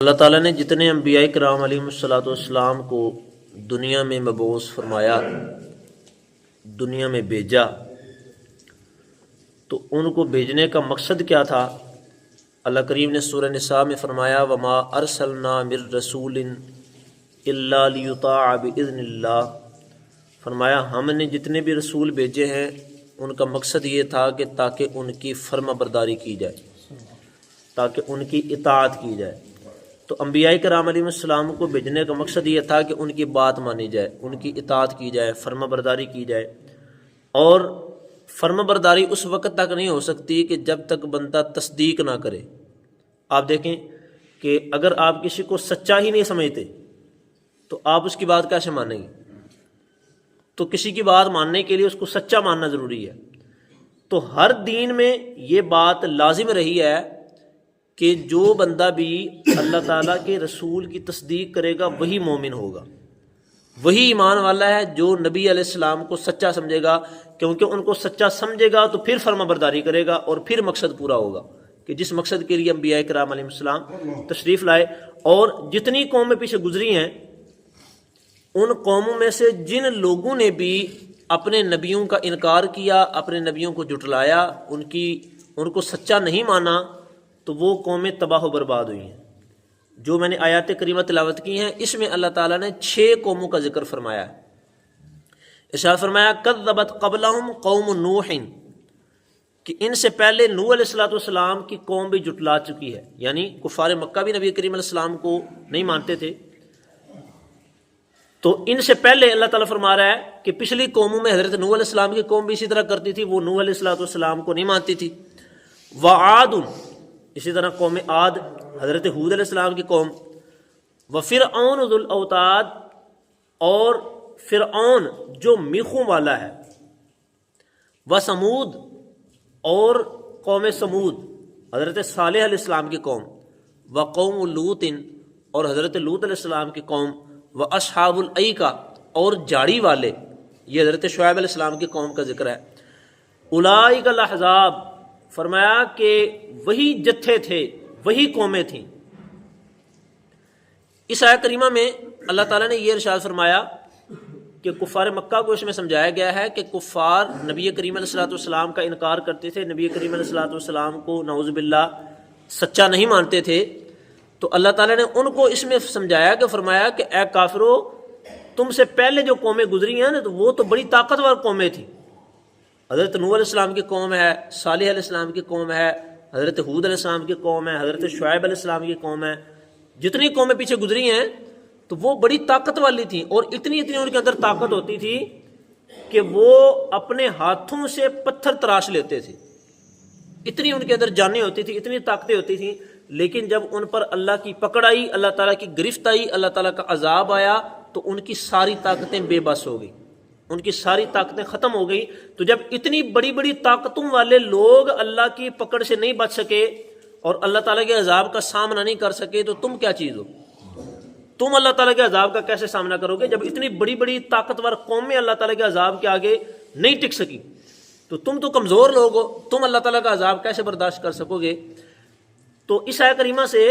اللہ تعالیٰ نے جتنے انبیاء کرام علیہم الصلوۃ والسلام کو دنیا میں مبعوث فرمایا، دنیا میں بھیجا، تو ان کو بھیجنے کا مقصد کیا تھا؟ اللہ کریم نے سورہ نساء میں فرمایا وما ارسلنا من رسول الا لیطاع باذن اللہ، فرمایا ہم نے جتنے بھی رسول بھیجے ہیں ان کا مقصد یہ تھا کہ تاکہ ان کی فرما برداری کی جائے، تاکہ ان کی اطاعت کی جائے۔ تو انبیاء کرام علیہ السلام کو بھیجنے کا مقصد یہ تھا کہ ان کی بات مانی جائے، ان کی اطاعت کی جائے، فرما برداری کی جائے۔ اور فرما برداری اس وقت تک نہیں ہو سکتی کہ جب تک بندہ تصدیق نہ کرے۔ آپ دیکھیں کہ اگر آپ کسی کو سچا ہی نہیں سمجھتے تو آپ اس کی بات کیسے مانیں گے؟ تو کسی کی بات ماننے کے لیے اس کو سچا ماننا ضروری ہے۔ تو ہر دین میں یہ بات لازم رہی ہے کہ جو بندہ بھی اللہ تعالیٰ کے رسول کی تصدیق کرے گا وہی مومن ہوگا، وہی ایمان والا ہے جو نبی علیہ السلام کو سچا سمجھے گا، کیونکہ ان کو سچا سمجھے گا تو پھر فرما برداری کرے گا اور پھر مقصد پورا ہوگا کہ جس مقصد کے لیے انبیاء کرام علیہ السلام تشریف لائے۔ اور جتنی قومیں پیچھے گزری ہیں ان قوموں میں سے جن لوگوں نے بھی اپنے نبیوں کا انکار کیا، اپنے نبیوں کو جھٹلایا، ان کو سچا نہیں مانا، تو وہ قومیں تباہ و برباد ہوئی ہیں۔ جو میں نے آیات کریمہ تلاوت کی ہیں اس میں اللہ تعالیٰ نے 6 قوموں کا ذکر فرمایا ہے۔ ارشاد فرمایا کذبت قبلہم قوم نوح، کہ ان سے پہلے نوح علیہ السلام کی قوم بھی جھٹلا چکی ہے، یعنی کفار مکہ بھی نبی کریم علیہ السلام کو نہیں مانتے تھے۔ تو ان سے پہلے اللہ تعالیٰ فرما رہا ہے کہ پچھلی قوموں میں حضرت نوح علیہ السلام کی قوم بھی اسی طرح کرتی تھی، وہ نوح علیہ السلام کو نہیں مانتی تھی۔ وعاد، اسی طرح قوم عاد حضرت ہود علیہ السلام کی قوم۔ وفرعون ذو الاوتاد، اور فرعون جو میخوں والا ہے۔ وثمود، اور قوم سمود حضرت صالح علیہ السلام کی قوم۔ وقوم لوط، اور حضرت لوط علیہ السلام کی قوم۔ واصحاب الایکہ، اور جاڑی والے، یہ حضرت شعیب علیہ السلام کی قوم کا ذکر ہے۔ اولئک الاحزاب، فرمایا کہ وہی جتھے تھے، وہی قومیں تھیں۔ اس آیت کریمہ میں اللہ تعالیٰ نے یہ ارشاد فرمایا کہ کفار مکہ کو اس میں سمجھایا گیا ہے کہ کفار نبی کریم علیہ السلام کا انکار کرتے تھے، نبی کریم علیہ السلام کو نعوذ باللہ سچا نہیں مانتے تھے۔ تو اللہ تعالیٰ نے ان کو اس میں سمجھایا کہ فرمایا کہ اے کافرو، تم سے پہلے جو قومیں گزری ہیں نا تو وہ تو بڑی طاقتور قومیں تھیں۔ حضرت نوح علیہ السلام کی قوم ہے، صالح علیہ السلام کی قوم ہے، حضرت ہود علیہ السلام کی قوم ہے، حضرت شعیب علیہ السلام کی قوم ہے۔ جتنی قومیں پیچھے گزری ہیں تو وہ بڑی طاقت والی تھیں، اور اتنی ان کے اندر طاقت ہوتی تھی کہ وہ اپنے ہاتھوں سے پتھر تراش لیتے تھے۔ اتنی ان کے اندر جانیں ہوتی تھی، اتنی طاقتیں ہوتی تھیں، لیکن جب ان پر اللہ کی پکڑ آئی، اللہ تعالیٰ کی گرفت آئی، اللہ تعالیٰ کا عذاب آیا، تو ان کی ساری طاقتیں بے بس ہو گئی، ان کی ساری طاقتیں ختم ہو گئی۔ تو جب اتنی بڑی بڑی طاقتوں والے لوگ اللہ کی پکڑ سے نہیں بچ سکے اور اللہ تعالیٰ کے عذاب کا سامنا نہیں کر سکے تو تم کیا چیز ہو؟ تم اللہ تعالیٰ کے عذاب کا کیسے سامنا کرو گے؟ جب اتنی بڑی بڑی طاقتور قومیں اللہ تعالیٰ کے عذاب کے آگے نہیں ٹک سکی تو تم تو کمزور لوگ ہو، تم اللہ تعالیٰ کا عذاب کیسے برداشت کر سکو گے؟ تو اس آیت کریمہ سے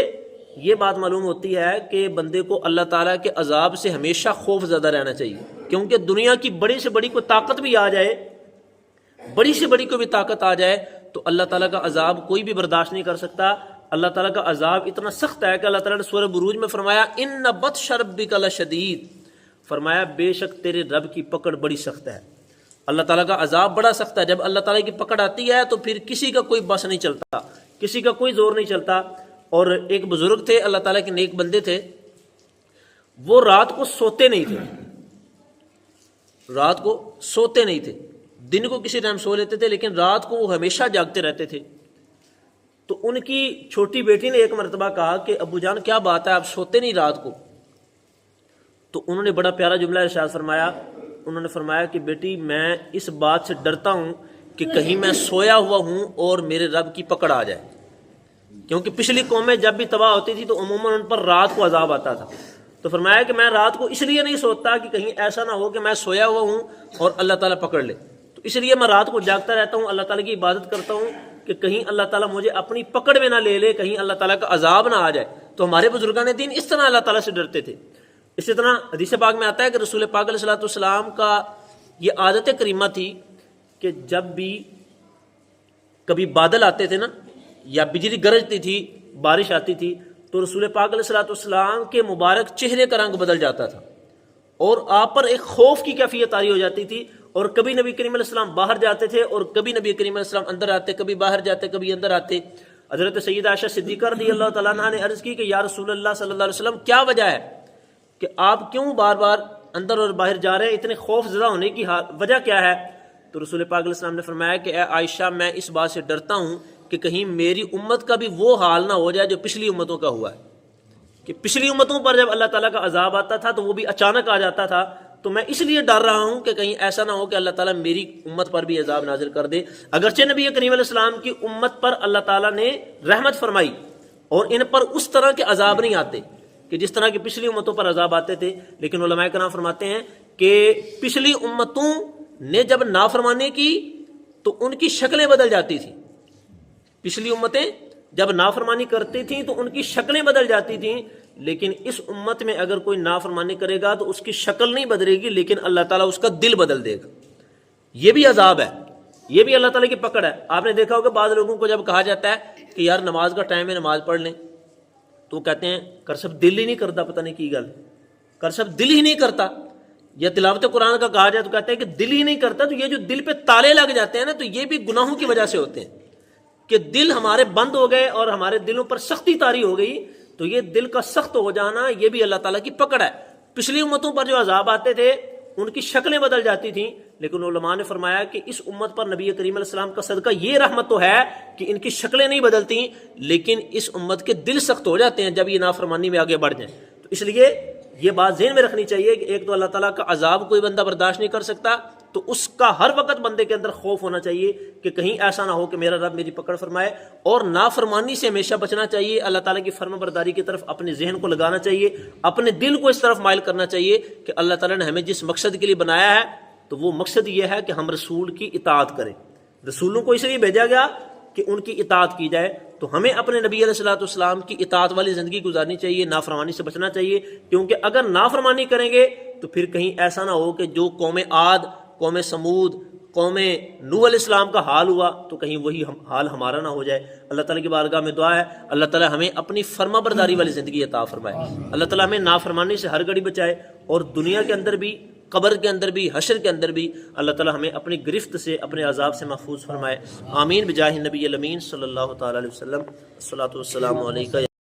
یہ بات معلوم ہوتی ہے کہ بندے کو اللہ تعالیٰ کے عذاب سے ہمیشہ خوف زدہ رہنا چاہیے، کیونکہ دنیا کی بڑی سے بڑی کوئی طاقت بھی آ جائے، بڑی سے بڑی کوئی بھی طاقت آ جائے تو اللہ تعالیٰ کا عذاب کوئی بھی برداشت نہیں کر سکتا۔ اللہ تعالیٰ کا عذاب اتنا سخت ہے کہ اللہ تعالیٰ نے سورہ بروج میں فرمایا ان بطش ربک لشدید، فرمایا بے شک تیرے رب کی پکڑ بڑی سخت ہے۔ اللہ تعالیٰ کا عذاب بڑا سخت ہے۔ جب اللہ تعالیٰ کی پکڑ آتی ہے تو پھر کسی کا کوئی بس نہیں چلتا، کسی کا کوئی زور نہیں چلتا۔ اور ایک بزرگ تھے، اللہ تعالیٰ کے نیک بندے تھے، وہ رات کو سوتے نہیں تھے، رات کو سوتے نہیں تھے، دن کو کسی ٹائم سو لیتے تھے لیکن رات کو وہ ہمیشہ جاگتے رہتے تھے۔ تو ان کی چھوٹی بیٹی نے ایک مرتبہ کہا کہ ابو جان کیا بات ہے، آپ سوتے نہیں رات کو؟ تو انہوں نے بڑا پیارا جملہ ارشاد فرمایا، انہوں نے فرمایا کہ بیٹی میں اس بات سے ڈرتا ہوں کہ کہیں میں سویا ہوا ہوں اور میرے رب کی پکڑ آ جائے، کیونکہ پچھلی قومیں جب بھی تباہ ہوتی تھی تو عموماً ان پر رات کو عذاب آتا تھا۔ تو فرمایا کہ میں رات کو اس لیے نہیں سوتا کہ کہیں ایسا نہ ہو کہ میں سویا ہوا ہوں اور اللہ تعالیٰ پکڑ لے، تو اس لیے میں رات کو جاگتا رہتا ہوں، اللہ تعالیٰ کی عبادت کرتا ہوں کہ کہیں اللہ تعالیٰ مجھے اپنی پکڑ میں نہ لے لے، کہیں اللہ تعالیٰ کا عذاب نہ آ جائے۔ تو ہمارے بزرگان دین اس طرح اللہ تعالیٰ سے ڈرتے تھے۔ اسی طرح حدیث پاک میں آتا ہے کہ رسول پاک علیہ الصلوۃ والسلام کا یہ عادت کریمہ تھی کہ جب بھی کبھی بادل آتے تھے نا، یا بجلی گرجتی تھی، بارش آتی تھی، تو رسول پاک علیہ الصلوۃ والسلام کے مبارک چہرے کا رنگ بدل جاتا تھا اور آپ پر ایک خوف کی کیفیت طاری ہو جاتی تھی۔ اور کبھی نبی کریم علیہ السلام باہر جاتے تھے اور کبھی نبی کریم علیہ السلام اندر آتے، کبھی باہر جاتے کبھی اندر آتے۔ حضرت سیدہ عائشہ صدیقہ رضی اللہ تعالیٰ عنہا نے عرض کی کہ یا رسول اللہ صلی اللہ علیہ وسلم، کیا وجہ ہے کہ آپ کیوں بار بار اندر اور باہر جا رہے ہیں، اتنے خوف زدہ ہونے کی وجہ کیا ہے؟ تو رسول پاک علیہ السلام نے فرمایا کہ اے عائشہ، میں اس بات سے ڈرتا ہوں کہ کہیں میری امت کا بھی وہ حال نہ ہو جائے جو پچھلی امتوں کا ہوا ہے، کہ پچھلی امتوں پر جب اللہ تعالیٰ کا عذاب آتا تھا تو وہ بھی اچانک آ جاتا تھا، تو میں اس لیے ڈر رہا ہوں کہ کہیں ایسا نہ ہو کہ اللہ تعالیٰ میری امت پر بھی عذاب نازل کر دے۔ اگرچہ نبی کریم علیہ السلام کی امت پر اللہ تعالیٰ نے رحمت فرمائی اور ان پر اس طرح کے عذاب نہیں آتے کہ جس طرح کی پچھلی امتوں پر عذاب آتے تھے، لیکن علماء کرام فرماتے ہیں کہ پچھلی امتوں نے جب نافرمانی کی تو ان کی شکلیں بدل جاتی تھیں۔ پچھلی امتیں جب نافرمانی کرتی تھیں تو ان کی شکلیں بدل جاتی تھیں، لیکن اس امت میں اگر کوئی نافرمانی کرے گا تو اس کی شکل نہیں بدلے گی، لیکن اللہ تعالیٰ اس کا دل بدل دے گا۔ یہ بھی عذاب ہے، یہ بھی اللہ تعالیٰ کی پکڑ ہے۔ آپ نے دیکھا ہوگا بعض لوگوں کو جب کہا جاتا ہے کہ یار نماز کا ٹائم ہے، نماز پڑھ لیں، تو وہ کہتے ہیں کر سب دل ہی نہیں کرتا، پتہ نہیں کی گل، کر سب دل ہی نہیں کرتا۔ یا تلاوت قرآن کا کہا جائے تو کہتے ہیں کہ دل ہی نہیں کرتا۔ تو یہ جو دل پہ تالے لگ جاتے ہیں نا، تو یہ بھی گناہوں کی وجہ سے ہوتے ہیں کہ دل ہمارے بند ہو گئے اور ہمارے دلوں پر سختی طاری ہو گئی۔ تو یہ دل کا سخت ہو جانا یہ بھی اللہ تعالیٰ کی پکڑ ہے۔ پچھلی امتوں پر جو عذاب آتے تھے ان کی شکلیں بدل جاتی تھیں، لیکن علماء نے فرمایا کہ اس امت پر نبی کریم علیہ السلام کا صدقہ یہ رحمت تو ہے کہ ان کی شکلیں نہیں بدلتی، لیکن اس امت کے دل سخت ہو جاتے ہیں جب یہ نافرمانی میں آگے بڑھ جائیں۔ تو اس لیے یہ بات ذہن میں رکھنی چاہیے کہ ایک تو اللہ تعالیٰ کا عذاب کوئی بندہ برداشت نہیں کر سکتا، تو اس کا ہر وقت بندے کے اندر خوف ہونا چاہیے کہ کہیں ایسا نہ ہو کہ میرا رب میری پکڑ فرمائے، اور نافرمانی سے ہمیشہ بچنا چاہیے۔ اللہ تعالیٰ کی فرما برداری کی طرف اپنے ذہن کو لگانا چاہیے، اپنے دل کو اس طرف مائل کرنا چاہیے کہ اللہ تعالیٰ نے ہمیں جس مقصد کے لیے بنایا ہے تو وہ مقصد یہ ہے کہ ہم رسول کی اطاعت کریں۔ رسولوں کو اس لیے بھیجا گیا کہ ان کی اطاعت کی جائے، تو ہمیں اپنے نبی علیہ الصلوۃ والسلام کی اطاعت والی زندگی گزارنی چاہیے، نافرمانی سے بچنا چاہیے، کیونکہ اگر نافرمانی کریں گے تو پھر کہیں ایسا نہ ہو کہ جو قوم عاد، قوم سمود، قوم نوح علیہ السلام کا حال ہوا تو کہیں وہی حال ہمارا نہ ہو جائے۔ اللہ تعالیٰ کی بارگاہ میں دعا ہے اللہ تعالیٰ ہمیں اپنی فرما برداری والی زندگی عطا فرمائے، اللہ تعالیٰ ہمیں نافرمانی سے ہر گھڑی بچائے، اور دنیا کے اندر بھی، قبر کے اندر بھی، حشر کے اندر بھی اللہ تعالیٰ ہمیں اپنی گرفت سے، اپنے عذاب سے محفوظ فرمائے۔ آمین بجاہ نبی الامین صلی اللہ تعالیٰ علیہ وسلم۔ الصلاۃ والسلام علیکہ۔